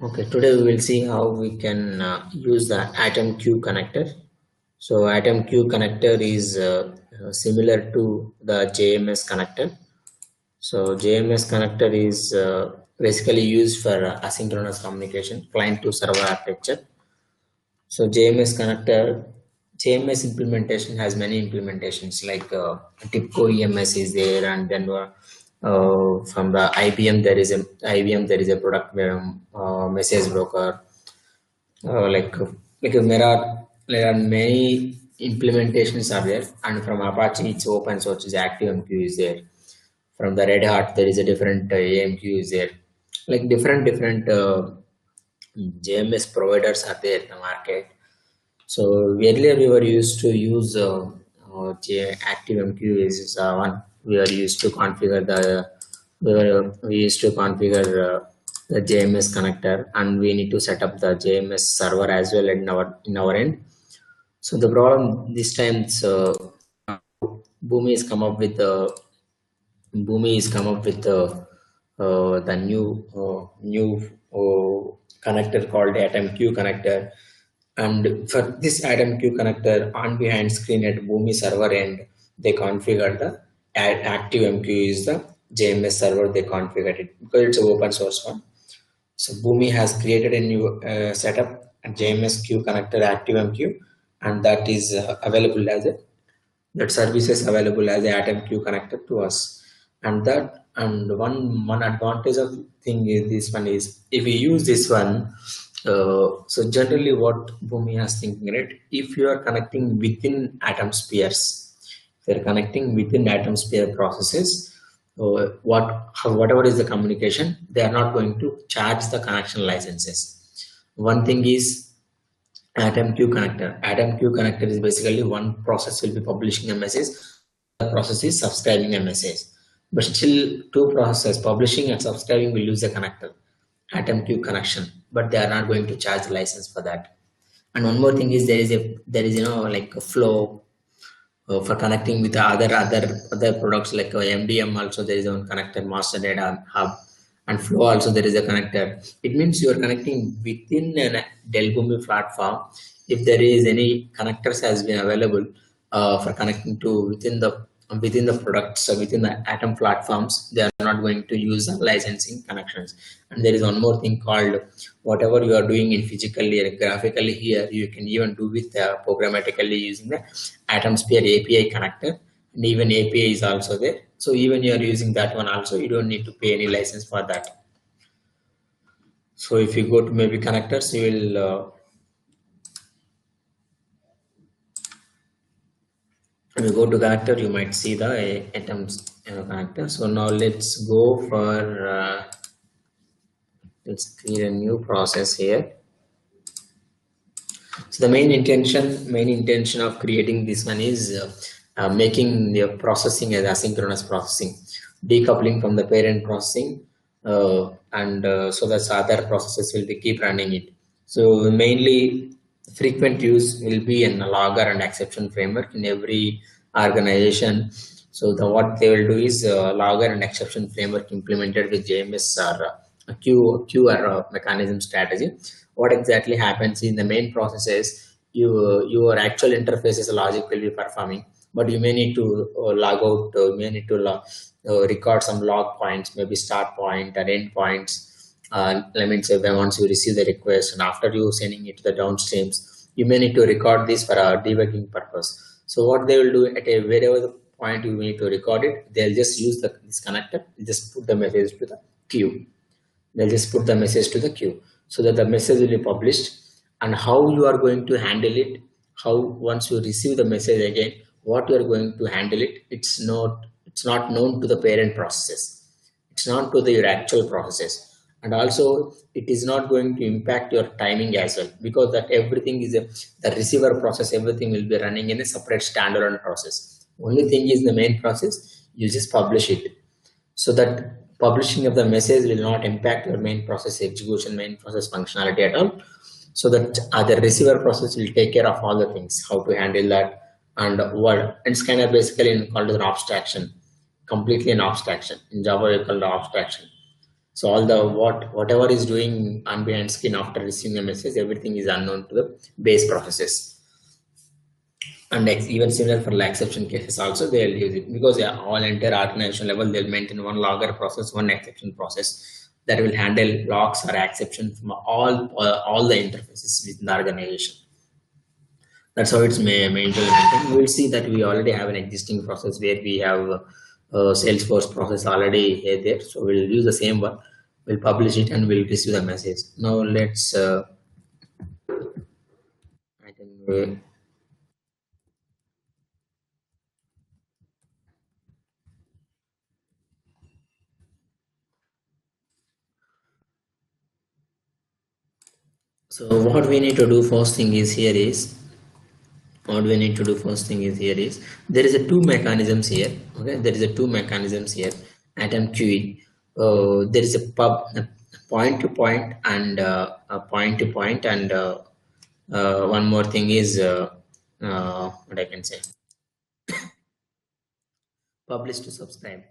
Okay, today we will see how we can use the Atom Q connector. So Atom Q connector is similar to the JMS connector. So JMS connector is basically used for asynchronous communication, client to server architecture. So JMS implementation has many implementations like TIPCO EMS is there, and then from the IBM there is a product message broker, like there are many implementations are there, and from Apache it's open source is ActiveMQ is there. From the Red Hat there is a different AMQ is there. Like different JMS providers are there in the market. So earlier we were used to use ActiveMQ is one. We used to configure the JMS connector, and we need to set up the JMS server as well in our end. So the problem this time is Boomi has come up with the new connector called AtomQ connector. And for this AtomQ connector, on behind screen at Boomi server end, they configured the ActiveMQ is the JMS server. They configured it because it's an open source one. So Boomi has created a new setup, a JMS Q connector ActiveMQ, and that is available as a that service is available as a Atom Q connector to us. And one advantage of thing is this one is if we use this one. So generally, what Boomi has thinking, right? If you are connecting within atom spheres, if you are connecting within atom sphere processes, whatever is the communication, they are not going to charge the connection licenses. One thing is Atom Q connector. Atom Q connector is basically one process will be publishing a message, the process is subscribing a message. But still, two processes, publishing and subscribing, will use a connector, Atom Q connection, but they are not going to charge license for that. And one more thing is there is like a flow for connecting with the other products like MDM. Also there is one connector, master data hub, and flow also there is a connector. It means you are connecting within a Dell Boomi platform. If there is any connectors has been available for connecting to within the products, within the Atom platforms, they are not going to use the licensing connections. And there is one more thing called whatever you are doing in physically and graphically here, you can even do with programmatically using the AtomSphere API connector, and even API is also there. So even you are using that one also, you don't need to pay any license for that. So if you go to maybe connectors, you will when you go to connector, you might see the atoms connector. So now let's go for let's create a new process here. So the main intention of creating this one is making the processing as asynchronous processing, decoupling from the parent processing, and so that other processes will be keep running it. So mainly frequent use will be in a logger and exception framework in every organization. So what they will do is logger and exception framework implemented with JMS or QR mechanism strategy. What exactly happens in the main processes, your actual interfaces logic will be performing, but you may need to log out, you may need to record some log points, maybe start point or end points. Let me say once you receive the request and after you sending it to the downstreams, you may need to record this for a debugging purpose. So what they will do at wherever the point you need to record it, they'll just use this connector, just put the message to the queue. They'll just put the message to the queue so that the message will be published. And how you are going to handle it, how once you receive the message again, what you are going to handle it, it's not known to the parent processes. It's not to your actual processes. And also it is not going to impact your timing as well, because that everything is the receiver process, everything will be running in a separate standalone process. Only thing is the main process, you just publish it, so that publishing of the message will not impact your main process execution, main process functionality at all. So that other receiver process will take care of all the things, how to handle that, and what it's kind of basically called as an abstraction, completely an abstraction. In Java we call it abstraction. So all the whatever is doing on behind screen after receiving a message, everything is unknown to the base processes. And even similar for exception cases also they'll use it, because yeah, all entire organization level they'll maintain one logger process, one exception process that will handle logs or exceptions from all the interfaces within the organization. That's how it's maintained. We will see that we already have an existing process where we have Salesforce process already there. So we'll use the same one. We'll publish it and we'll receive the message. Now let's I think so what we need to do first thing is here is what we need to do first thing is here is there is a two mechanisms here. Okay, there is a two mechanisms here. Atom QE. There is a point to point and a point to point and one more thing is what I can say, publish to subscribe.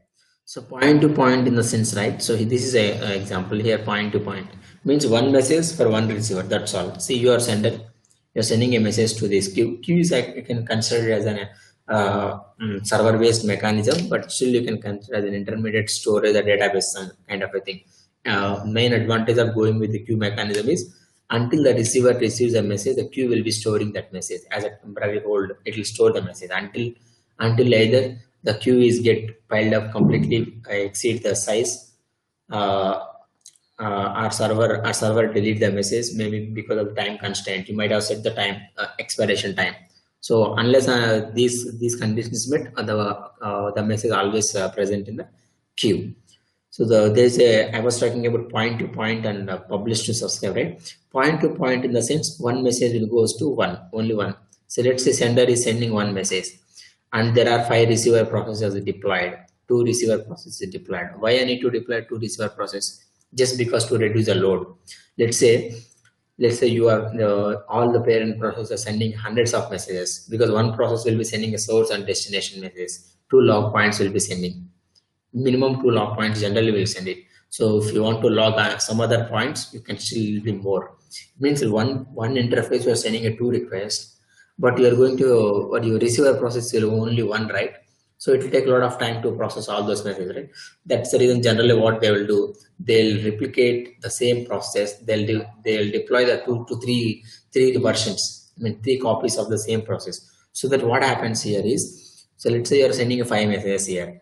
So point to point in the sense, right? So this is a example here. Point to point means one message for one receiver. That's all. See, you are sender. You're sending a message to this queue. Queue is like you can consider it as an server-based mechanism, but still you can consider as an intermediate storage, a database kind of a thing. Main advantage of going with the queue mechanism is until the receiver receives a message, the queue will be storing that message as a temporary hold. It will store the message until either the queue is get piled up completely, exceed the size, uh, our server delete the message, maybe because of time constraint. You might have set the time expiration time. So unless these conditions met, the message always present in the queue. So there's a, I was talking about point to point and publish to subscribe, right? Point to point in the sense one message will goes to one, only one. So let's say sender is sending one message and there are 5 receiver processes deployed, 2 receiver processes deployed. Why I need to deploy 2 receiver process? Just because to reduce the load. Let's say you are all the parent processes are sending hundreds of messages, because one process will be sending a source and destination messages. 2 log points will be sending. Minimum 2 log points generally will send it. So if you want to log some other points, you can still be more. It means one interface you are sending a 2 requests, but you are going to what your receiver process will only one, right? So it will take a lot of time to process all those messages, right? That's the reason generally what they will do, they'll replicate the same process. They'll deploy the 2 to 3 versions, I mean 3 copies of the same process. So that what happens here is, so let's say you're sending a 5 messages here.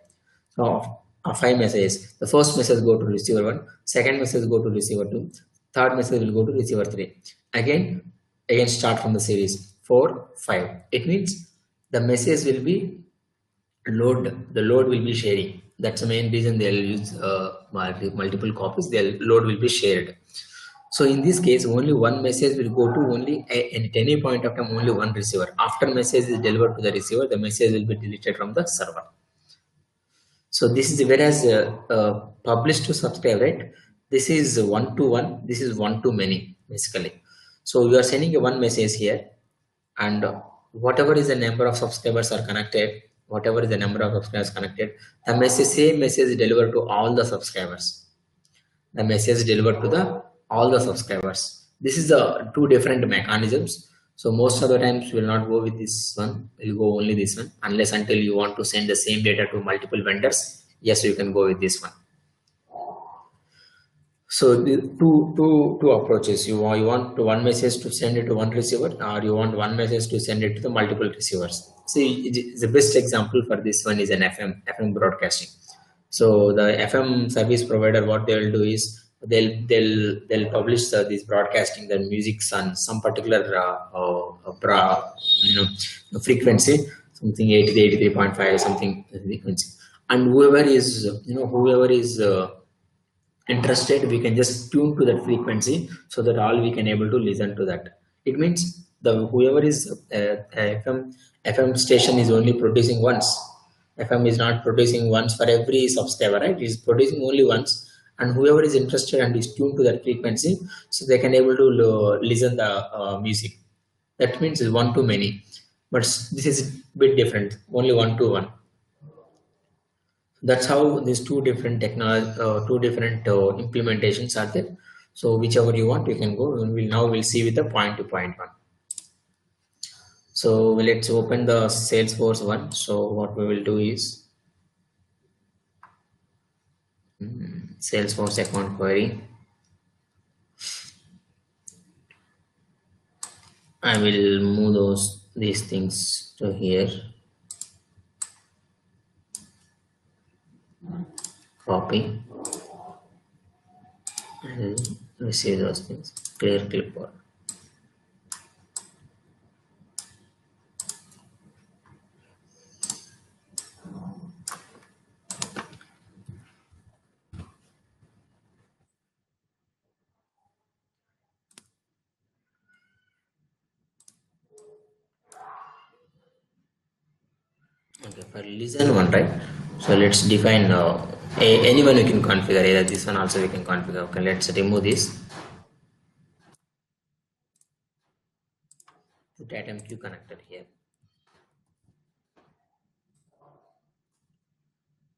So 5 messages. The first message go to receiver 1, second message go to receiver 2, third message will go to receiver 3. Again start from the series 4, 5. It means the message will be the load will be sharing. That's the main reason they'll use multiple copies. Their load will be shared. So in this case, only one message will go to only at any point of time only one receiver. After message is delivered to the receiver, the message will be deleted from the server. So this is whereas publish to subscribe, right? This is one to one. This is one to many basically. So you are sending a one message here, and whatever is the number of subscribers are connected, whatever is the number of subscribers connected, the same message is delivered to all the subscribers. The message is delivered to all the subscribers. This is the 2 different mechanisms. So most of the times we will not go with this one. We'll go only this one, unless until you want to send the same data to multiple vendors. Yes, you can go with this one. So the two approaches. You want one message to send it to one receiver, or you want one message to send it to the multiple receivers. See, the best example for this one is an FM broadcasting. So the FM service provider, what they will do is they'll publish this broadcasting the music on some particular frequency, something 83.5 something frequency, and whoever is interested, we can just tune to that frequency, so that all we can able to listen to that. It means the whoever is FM station is only producing once. FM is not producing once for every subscriber, right? It is producing only once, and whoever is interested and is tuned to that frequency, so they can able to listen the music. That means it's one to many, but this is a bit different, only one to one. That's how these two different technology, two different implementations are there. So whichever you want, you can go. And we'll see with the point to point one. So let's open the Salesforce one. So what we will do is Salesforce account query. I will move these things to here. Copy and receive those things. Clear clipboard. Okay, for listen one, right? So let's define anyone you can configure. Either this one also we can configure. Okay, let's remove this. Put AtomQ connector here.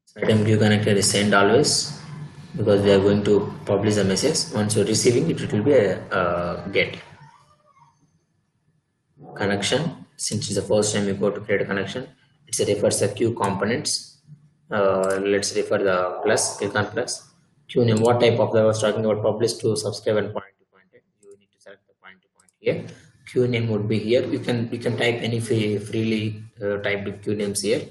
So AtomQ connector is send always because we are going to publish a message. Once you're receiving it, it will be a get connection. Since it's the first time you go to create a connection, it refers the Q components. Let's refer the plus, click on plus. Q name, what type of the I was talking about publish to subscribe and point to point. You need to select the point to point here. Q name would be here. You can type any freely typed Q names here.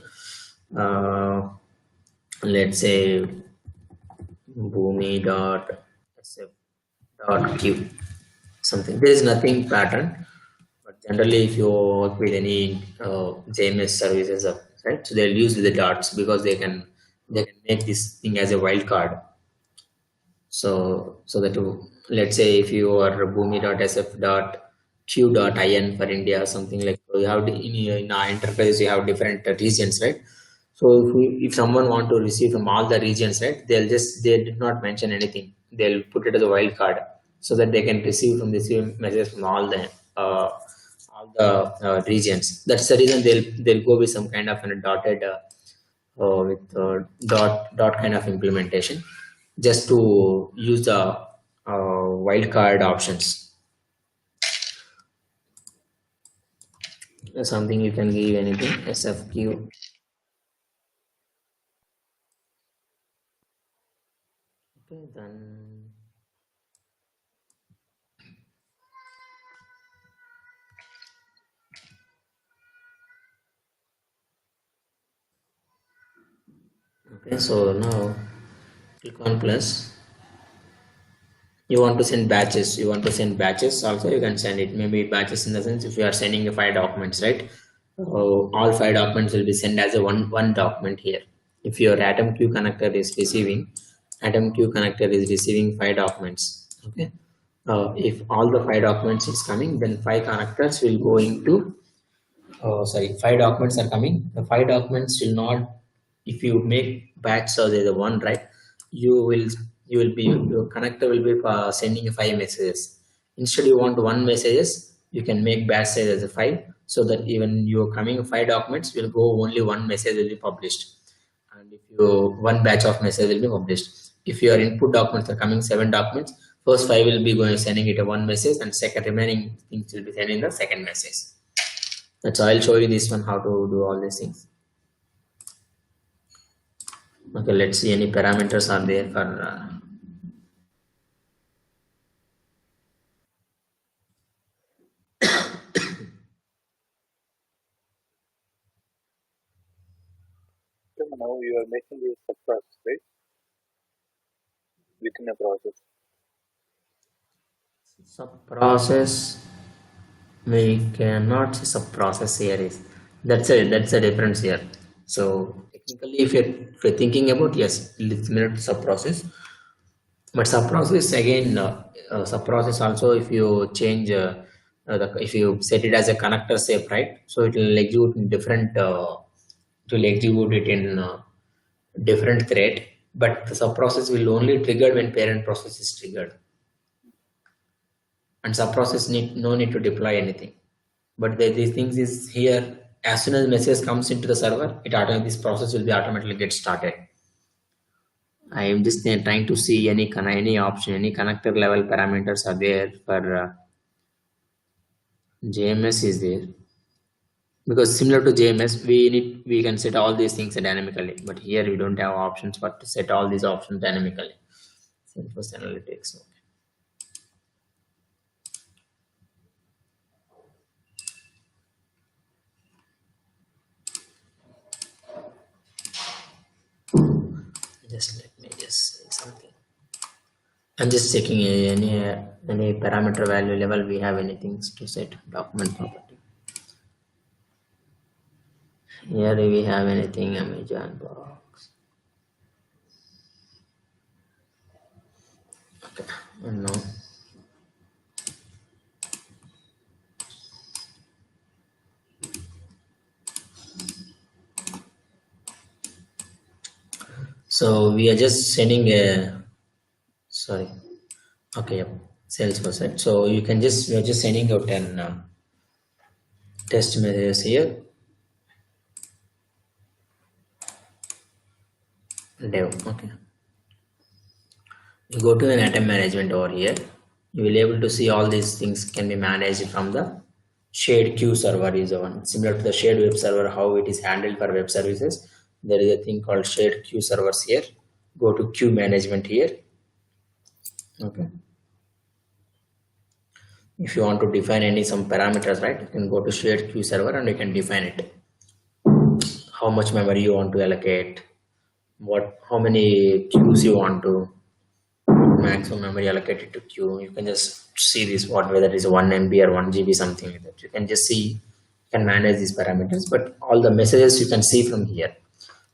Let's say boomi.sf.q something. There is nothing pattern, but generally if you work with any JMS services, right, so they'll use the dots because they can make this thing as a wildcard. So that let's say if you are boomi.sf.q.in for India, something like, so you have in our enterprise you have different regions, right? So if someone want to receive from all the regions, right, they did not mention anything. They'll put it as a wildcard so that they can receive messages from all the regions. That's the reason they'll go with some kind of a dotted with dot kind of implementation, just to use the wildcard options. Something you can give anything SFQ. Okay, then okay, so now click on plus. You want to send batches, also you can send it. Maybe batches in the sense if you are sending 5 documents, right, all 5 documents will be sent as a one document here. If your AtomQ connector is receiving 5 documents, okay, if all the 5 documents is coming, then 5 connectors will go into 5 documents are coming. The 5 documents will not, if you make batch, so there's a one, right, your connector will be sending 5 messages. Instead you want 1 messages, you can make batch size as a 5, so that even your coming 5 documents will go, only 1 message will be published, and if you 1 batch of message will be published. If your input documents are coming 7 documents, first 5 will be going sending it a 1 message, and second remaining things will be sending the second message. That's I'll show you this one, how to do all these things. Okay, let's see any parameters are there for now you are making this sub-process, right? Within a process. Sub-process, we cannot see sub-process here. That's a difference here. So technically, if you're thinking about, yes, it's mirrored to sub-process, but sub-process again, sub-process also, if you change if you set it as a connector shape, right, so it will execute in different it will execute it in different thread, but the sub-process will only trigger when parent process is triggered, and sub-process no need to deploy anything. But these things is here, as soon as message comes into the server, this process will be automatically get started. I am just trying to see any option, any connector level parameters are there for JMS is there, because similar to JMS we can set all these things dynamically, but here we don't have options for to set all these options dynamically. Salesforce Analytics. Okay. Just let me just say something. I'm just checking any parameter value level we have anything to set document property. Here we have anything Amazon box. Okay, no. So we are just sending a sorry. Okay, yep. Salesforce, right? So you can just we're just sending out an test messages here. Dev, okay. You go to an item management over here. You will be able to see all these things can be managed from the shared queue server is the one. Similar to the shared web server, how it is handled for web services. There is a thing called shared queue servers here. Go to queue management here. Okay. If you want to define some parameters, right, you can go to shared queue server and you can define it. How much memory you want to allocate, how many queues you want to maximum memory allocated to queue. You can just see this whether it is 1 MB or 1 GB, something like that. You can just see, you can manage these parameters, but all the messages you can see from here.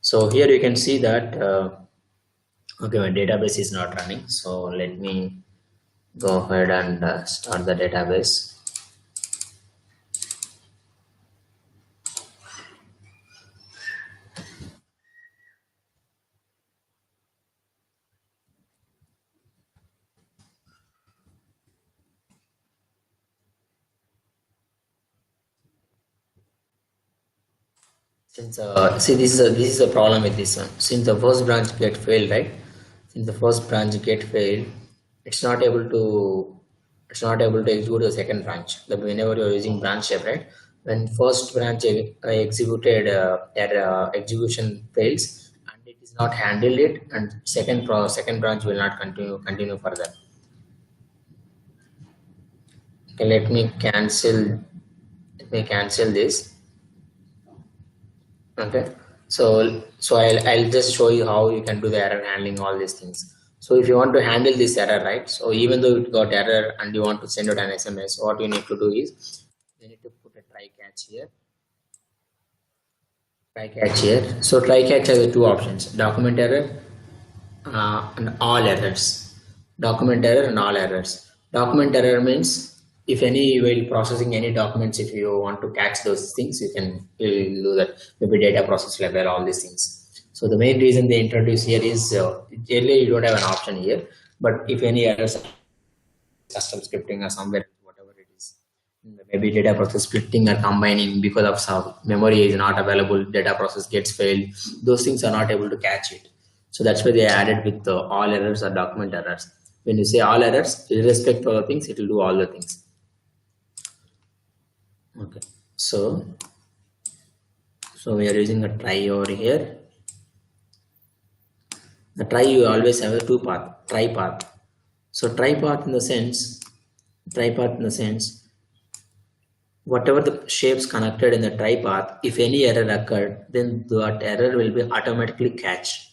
So here you can see that okay, my database is not running, so let me go ahead and start the database. Since see, this is a problem with this one. Since the first branch get failed, right? Since the first branch get failed, it's not able to execute the second branch. Whenever you're using branch shape, right? When first branch executed their execution fails and it is not handled it, and second branch will not continue further. Okay, let me cancel this. Okay, so I'll just show you how you can do the error handling, all these things. So if you want to handle this error, right, so even though it got error and you want to send out an SMS, what you need to do is you need to put a try catch here. So try catch has two options: document error and all errors. Document error and all errors. Document error means if while processing any documents, if you want to catch those things, you'll do that. Maybe data process level, all these things. So the main reason they introduce here is earlier you don't have an option here, but if any errors, custom scripting or somewhere, whatever it is, maybe data process splitting or combining because of some memory is not available, data process gets failed, those things are not able to catch it. So that's why they added with all errors or document errors. When you say all errors, irrespective of the things, it will do all the things. Okay, so we are using a try over here. The try, you always have a try path. So try path in the sense, whatever the shapes connected in the try path, if any error occurred, then that error will be automatically catched.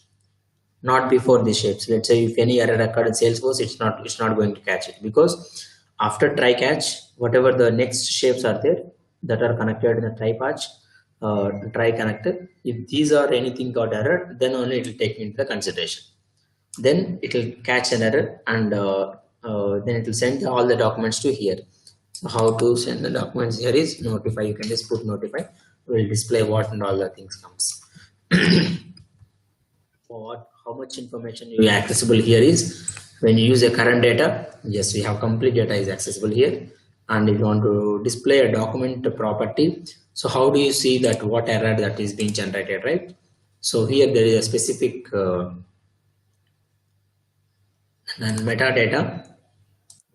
Not before the shapes. Let's say if any error occurred in Salesforce, it's not going to catch it, because after try catch, whatever the next shapes are there that are connected in the try patch, try connected, if these are anything got error, then only it will take into the consideration. Then it will catch an error and then it will send all the documents to here. So how to send the documents here is notify. You can just put notify. Will display what and all the things comes. How much information you accessible here is when you use a current data. Yes, we have complete data is accessible here. And if you want to display a document property, so how do you see that what error that is being generated, right? So here there is a specific And metadata,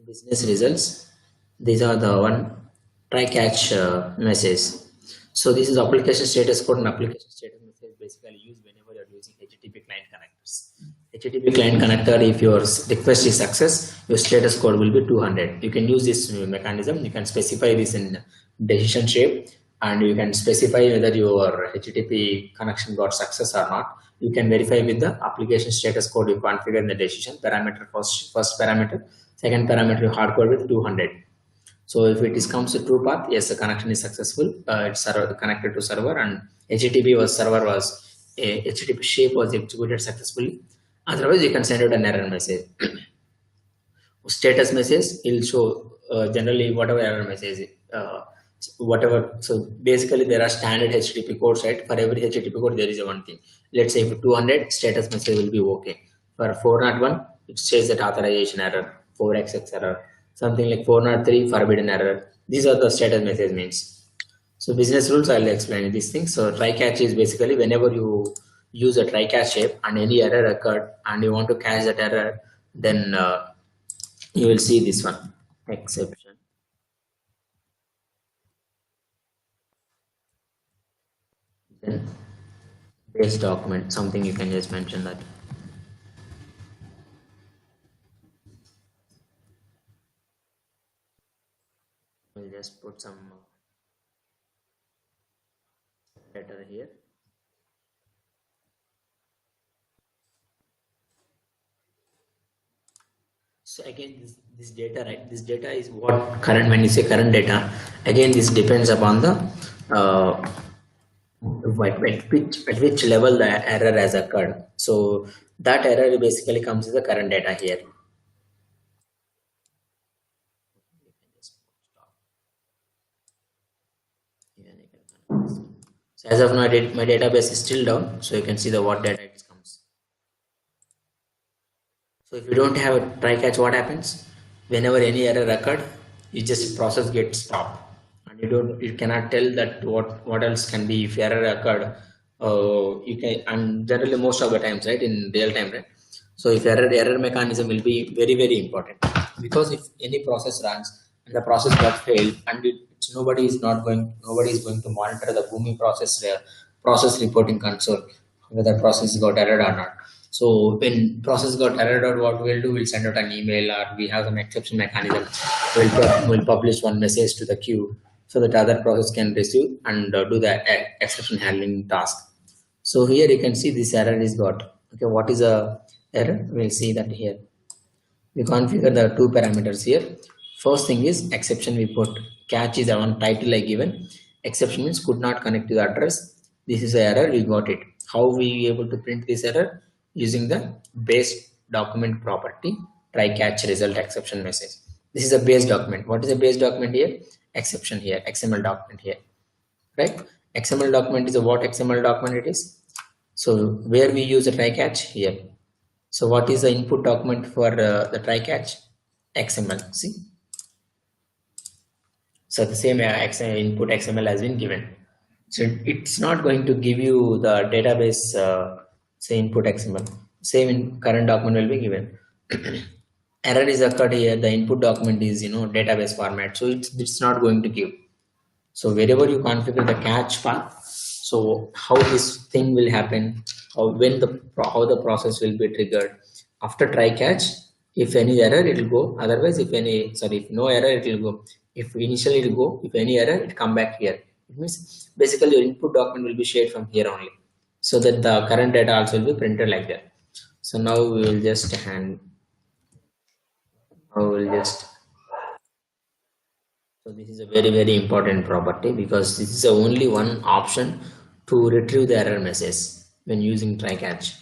business results. These are the one try catch message. So this is application status code, and application status message basically used whenever you're using HTTP client connectors. HTTP client connector, if your request is success, your status code will be 200. You can use this mechanism. You can specify this in decision shape, and you can specify whether your HTTP connection got success or not. You can verify with the application status code you configure in the decision parameter, first parameter, second parameter you hardcode with 200. So if it is comes to true path, yes, the connection is successful. It's connected to server, and HTTP was server was HTTP shape was executed successfully. Otherwise, you can send out an error message. Status message will show generally whatever error message, whatever. So basically, there are standard HTTP codes, right? For every HTTP code, there is a one thing. Let's say for 200, status message will be okay. For 401, it says that authorization error, 4xx error, something like 403, forbidden error. These are the status message means. So business rules, I'll explain these things. So try catch is basically whenever you use a try catch shape and any error occurred and you want to catch that error, then you will see this one exception. Then base document, something you can just mention that. We'll just put some letter here. So again, this data, right? This data is what current, when you say current data, again, this depends upon the at which level the error has occurred. So that error basically comes as the current data here. So as of now, my database is still down, so you can see the what data it comes. So if you don't have a try catch, what happens? Whenever any error occurred, you just process gets stopped, and you cannot tell that what else can be if error occurred. You can, and generally most of the times, right, in real time, right. So if error mechanism will be very important, because if any process runs and the process got failed and nobody is going to monitor the Boomi process reporting console whether process got error or not. So when process got error or what we'll do, we'll send out an email or we have an exception mechanism. We'll publish one message to the queue so that other process can receive and do the exception handling task. So here you can see this error is got. Okay, what is a error? We'll see that here. We configure the two parameters here. First thing is exception we put. Catch is the one title I given. Exception means could not connect to the address. This is the error, we got it. How we able to print this error? Using the base document property try catch result exception message. This is a base document. What is a base document here? Exception here, XML document here, right? XML document is a what XML document it is. So where we use a try catch here. So what is the input document for the try catch? XML. See. So the same input XML has been given. So it's not going to give you the database say input XML. Same in current document will be given. Error is occurred here. The input document is database format. So it's not going to give. So wherever you configure the catch path, so how this thing will happen, how the process will be triggered after try catch. If any error, it will go. Otherwise, if no error, it will go. If initially it will go, if any error, it come back here. It means basically your input document will be shared from here only, so that the current data also will be printed like that. So now we will just so this is a very important property because this is the only one option to retrieve the error message when using try catch.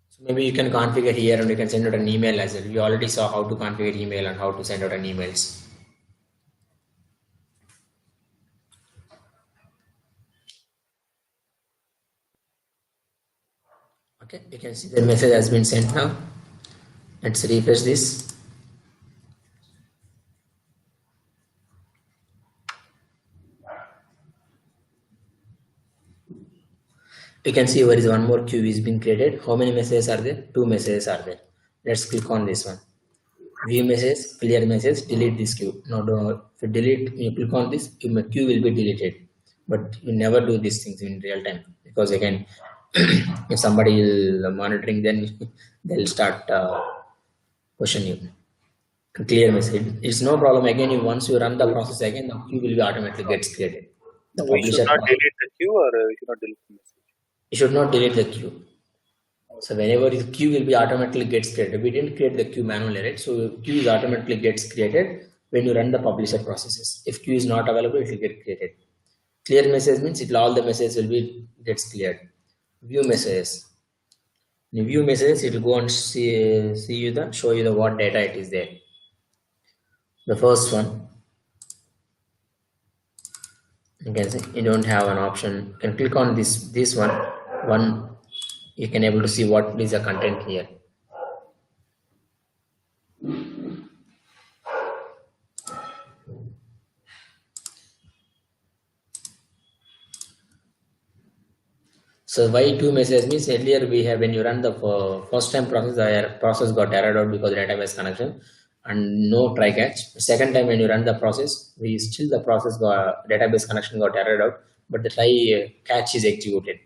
So maybe you can configure here and you can send out an email as well. We already saw how to configure email and how to send out an emails. Okay, you can see the message has been sent now. Let's refresh this. You can see there is one more queue is being created. How many messages are there? 2 messages are there. Let's click on this one. View message, clear message, delete this queue. No, if you delete, you click on this, your queue will be deleted. But you never do these things in real time, because again, if somebody is monitoring, then they'll start questioning you. Clear message. It's no problem. Again, once you run the process again, the queue will be automatically gets created. The We should publisher not delete the queue, or we should not delete the message. you should not delete the queue. So whenever the queue will be automatically gets created. We didn't create the queue manually, right? So queue is automatically gets created when you run the publisher processes. If queue is not available, it will get created. Clear message means all the messages will be gets cleared. View messages. In view messages, it will go and show you the what data it is there. The first one, you can see you don't have an option. You can click on this one. You can able to see what is the content here. So why 2 messages means earlier we have, when you run the first time process, the process got errored out because database connection and no try catch. Second time when you run the process, the process database connection got errored out, but the try catch is executed.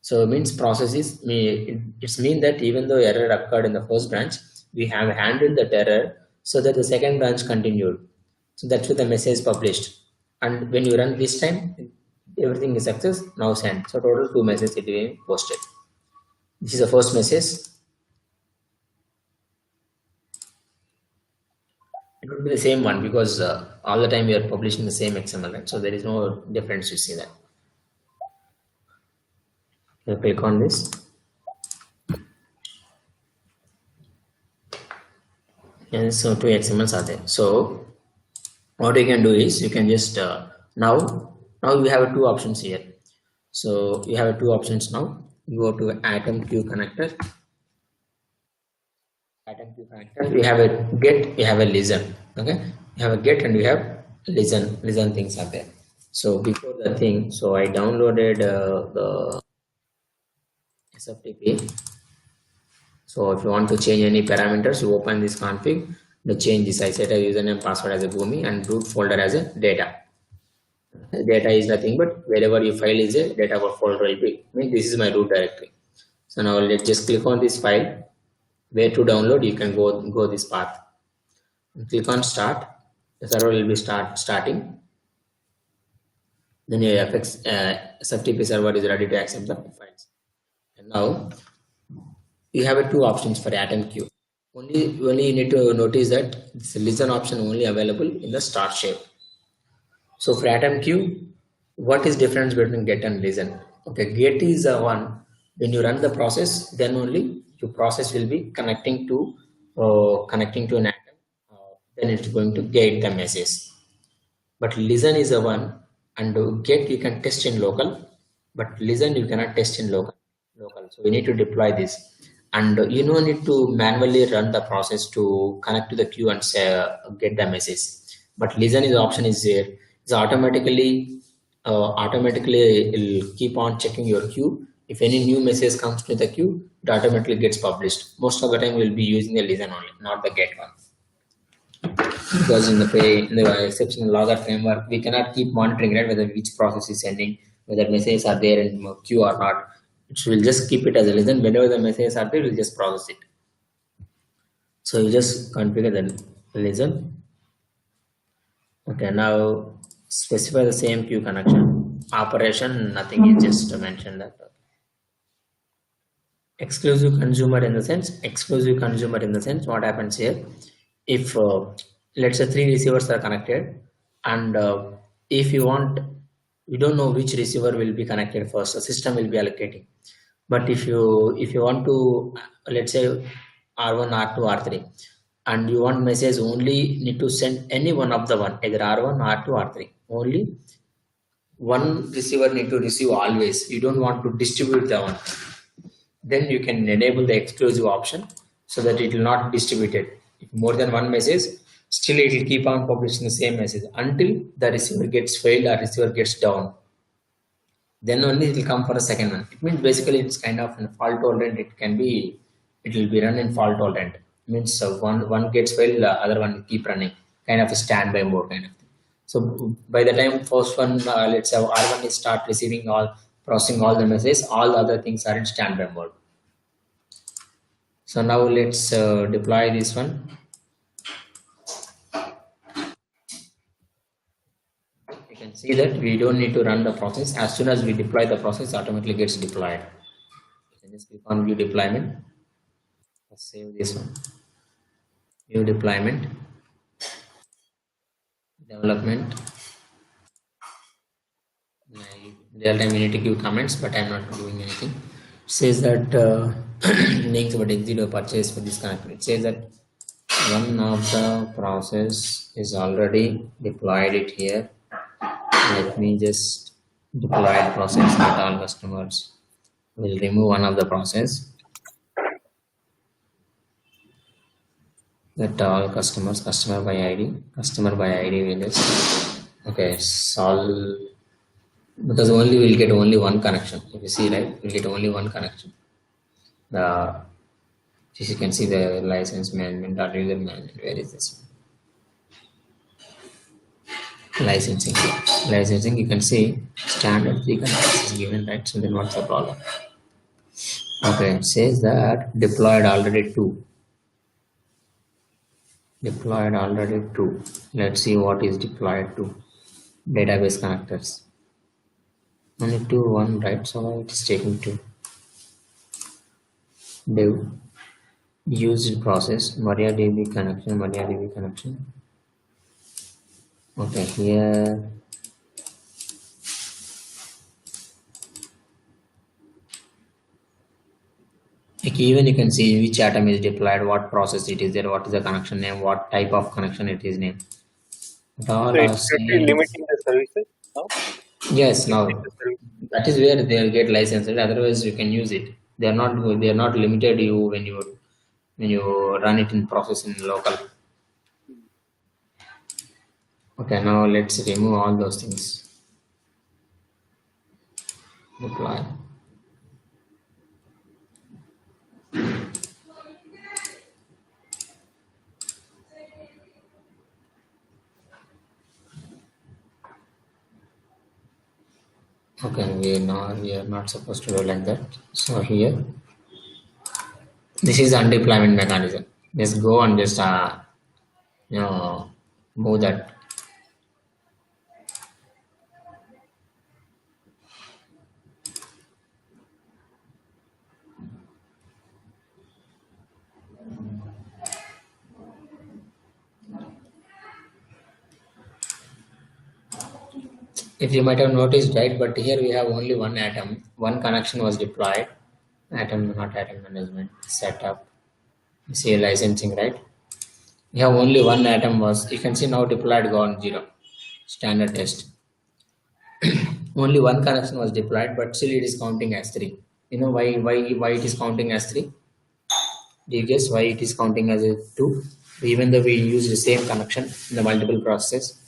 So it means it's mean that even though error occurred in the first branch, we have handled that error so that the second branch continued. So that's why the message published. And when you run this time, everything is success, now send. So total 2 messages it being posted. This is the first message. It would be the same one because all the time we are publishing the same XML, right? So there is no difference, you see that. You click on this. And so 2 XMLs are there. So what you can do is you can just now you have 2 options here. So you have 2 options now. You go to Atom Queue Connector. Atom Queue Connector. You have a get, you have a listen. Okay, you have a get and you have listen. Listen things are there. So before the thing, so I downloaded the SFTP. So if you want to change any parameters, you open this config. The change this. I set a username password as a Boomi and root folder as a data. Data is nothing but wherever your file is a data folder will be. This is my root directory. So now let's just click on this file. Where to download, you can go this path. Click on start. The server will be starting. Then your SFTP server is ready to accept the files. And now you have 2 options for Atom Queue. Only you need to notice that this listen option only available in the start shape. So for Atom Queue, what is difference between get and listen? Okay, get is one. When you run the process, then only your process will be connecting to an atom. Then it's going to get the message. But listen is a one, and get you can test in local, but listen you cannot test in local. So you need to deploy this, and you don't need to manually run the process to connect to the queue and get the message. But listen is option is there. It's automatically it'll keep on checking your queue. If any new message comes to the queue, it automatically gets published. Most of the time we'll be using the listen only, not the get one. Because in the exceptional logger framework, we cannot keep monitoring, right, whether which process is sending, whether messages are there in queue or not. It will just keep it as a listen. Whenever the messages are there, we'll just process it. So you just configure the listen. Okay, now specify the same queue connection. Operation, nothing is just mentioned that. Exclusive consumer in the sense, what happens here? If let's say 3 receivers are connected, and if you don't know which receiver will be connected first, the system will be allocating. But if you want to, let's say R1, R2, R3, and you want message only need to send any one of the one, either R1, R2, R3. Only one receiver need to receive always. You don't want to distribute the one. Then you can enable the exclusive option so that it will not distribute it. If more than one message, still it will keep on publishing the same message until the receiver gets failed or receiver gets down. then only it will come for a second one. It means basically it's kind of fault tolerant. It will be run in fault tolerant. Means one gets failed, the other one keep running, kind of a standby mode kind of thing. So by the time first one, let's say R1 is start receiving all, processing all the messages, all the other things are in standby mode. So now let's deploy this one. You can see that we don't need to run the process. As soon as we deploy the process, automatically gets deployed. You can just click on view deployment. Let's save this one. View deployment, development, real-time unity queue comments, but I'm not doing anything. It says that links about exit or purchase for this connector. It says that one of the process is already deployed it here. Let me just deploy the process that all customers will remove one of the process that all customers, customer by ID will just, okay, solve, because only we'll get only one connection. If you see, right, we'll get only one connection. The, you can see the license management or user management. Where is this? Licensing, you can see standard 3 connections is given, right? So then what's the problem? Okay, it says that deployed already 2. Let's see what is deployed to. Database connectors. Only 1, right? So it is taking 2. Div used process MariaDB connection. Okay, here like even you can see which atom is deployed, what process it is there, what is the connection name, what type of connection it is named. So it's actually limiting the services now? Yes, now that is where they'll get licensed. Otherwise, you can use it. They are not limited you when you run it in process in local. Okay, now let's remove all those things. Deploy. Okay, we are not supposed to do like that. So here, this is undeployment mechanism. Just go and just move that. If you might have noticed, right, but here we have only one atom. One connection was deployed. Atom management setup. See licensing, right? We have only one atom was. You can see now deployed gone 0. Standard test. Only one connection was deployed, but still it is counting as 3. You know why it is counting as 3? Do you guess why it is counting as a 2? Even though we use the same connection in the multiple processes.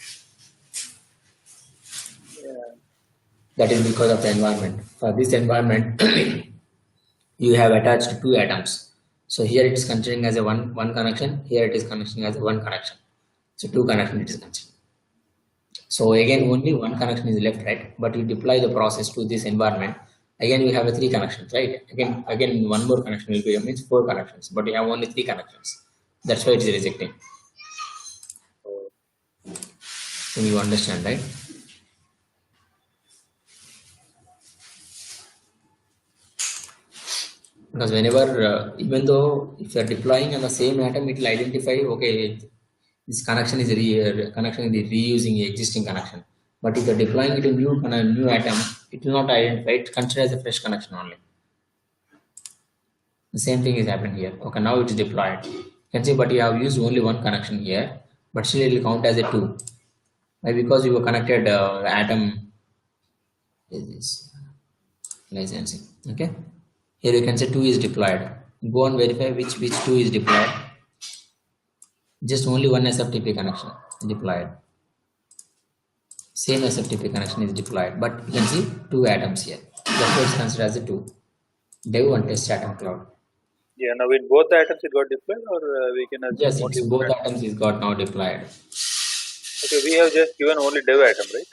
That is because of the environment. For this environment, you have attached 2 atoms. So here it is considering as a one connection. Here it is considering as a 1 connection. So 2 connection it is considered. So again, only 1 connection is left, right? But you deploy the process to this environment. Again, we have a 3 connections, right? Again, 1 more connection will be, means 4 connections, but you have only 3 connections. That's why it is rejecting. So you understand, right? Because whenever, even though if you are deploying on the same atom, it will identify, okay, this connection is reusing the existing connection. But if you are deploying it to new atom, it will not identify. It considers a fresh connection only. The same thing is happened here. Okay, now it is deployed. You can see, but you have used only 1 connection here, but still it will count as a 2. Why? Because you were connected atom is this licensing. Okay. Here you can say 2 is deployed. Go and verify which 2 is deployed. Just only one SFTP connection deployed. same SFTP connection is deployed, but you can see two atoms here. That's why it's considered as a two. Dev and test atom cloud. Yeah, now in both the items it got deployed, or we can assume Yes, only it's one both item? atoms is got now deployed. Okay, we have just given only dev item, right?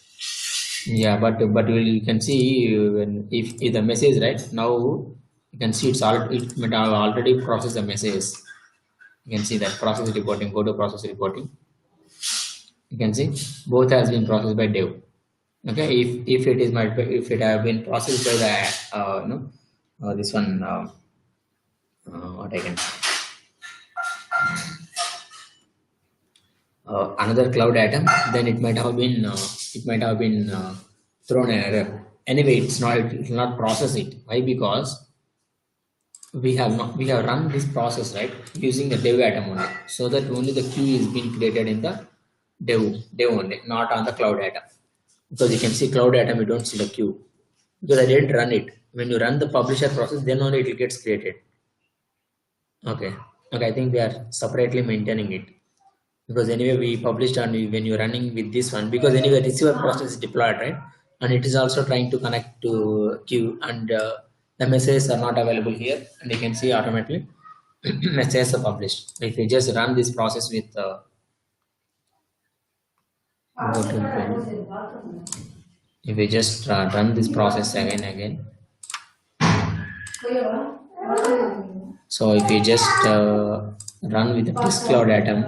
Yeah, but you can see when if the message right now you can see it might have already processed the message. You can see that process reporting. Go to process reporting. You can see both has been processed by dev. Okay, if it is if it have been processed by the this one what I can say another cloud atom, then it might have been thrown an error. Anyway, it will not process it. Why? Because we have run this process right using the dev atom only, so that only the queue is being created in the dev only, not on the cloud atom. Because you can see cloud atom, you don't see the queue because I didn't run it. When you run the publisher process, then only it gets created. Okay, okay. I think we are separately maintaining it because anyway we published and when you're running with this one, because anyway receiver process is deployed right, and it is also trying to connect to queue, and the messages are not available here, and you can see automatically messages are published. If you just run this process with if we just run this process again, so if you just run with the test cloud atom,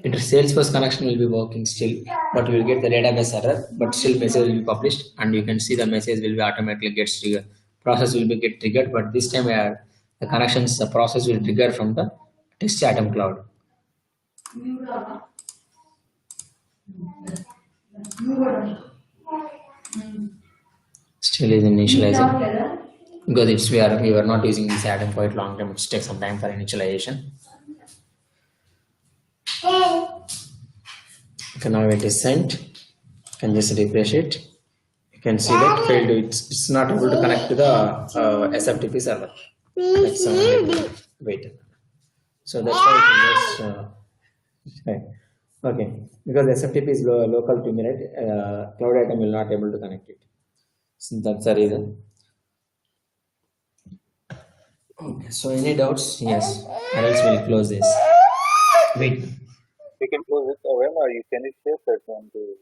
Salesforce connection will be working still, but you will get the database error, but still message will be published, and you can see the message will be automatically gets triggered. Process will be get triggered, but this time the connections, the process will trigger from the test atom cloud. Still is initializing because we were not using this atom quite long time. It takes some time for initialization. Okay, now it is sent. You can just refresh it. You can see that failed. It's not able to connect to the SFTP server. Wait. So that's why it is just okay. Because SFTP is local to me, right? Cloud item will not able to connect it. So that's the reason. Okay. So any doubts? Yes. Or else we'll close this. Wait. We can close it. When are you? Can you share that one to